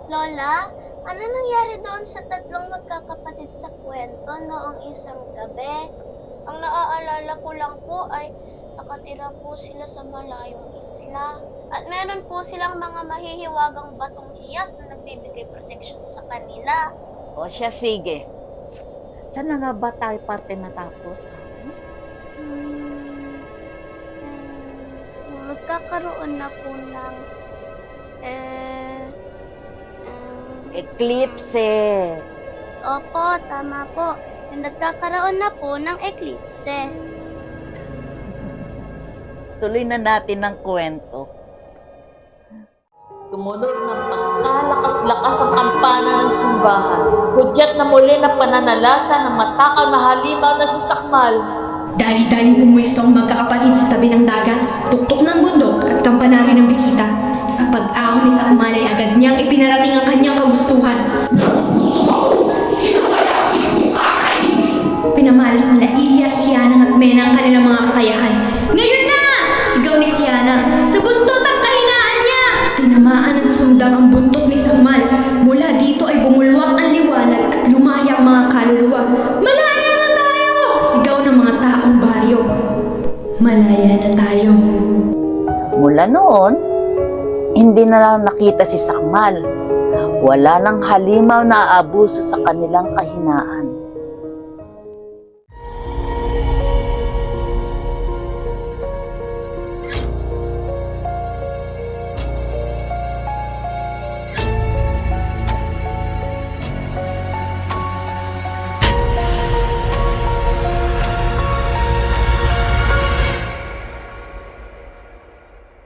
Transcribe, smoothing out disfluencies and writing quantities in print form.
Lola, ano nangyari doon sa tatlong magkakapatid sa kwento noong isang gabi? Ang naaalala ko lang po ay nakatira po sila sa malayong isla. At meron po silang mga mahihiwagang batong hiyas na nagbibigay protection sa kanila. O siya, sige. Saan na nga ba tayo parte natapos? Magkakaroon na po ng Eclipse. Opo, tama po. Nagkakaroon na po ng eclipse. Tuloy na natin ang kwento. Tumunog ng pagkalakas-lakas ang kampana ng simbahan. Hudyat na muli ng pananalasa ng matakaw na halimaw na si Sakmal. Dali-daling pumuwesto ang magkakapatid sa tabi ng dagat, tuktok ng bundok at kampanari ng bisita. Sa pag-ahon ni Sakmal ay agad niyang ipinarating ang kanyang kagustuhan. Pinamalas nila Ilya, Sianang at Mena ang kanilang mga kakayahan. Ngayon na! Sigaw ni Sianang. Sa buntot ang kahinaan niya! Tinamaan ng sundang ang buntot ni Sakmal. Mula dito ay bumulwak ang liwanag at lumaya ang mga kaluluwa. Malaya na tayo! Sigaw ng mga taong baryo. Malaya na tayo. Mula noon, hindi na lang nakita si Sakmal. Wala nang halimaw na aabuso sa kanilang kahinaan.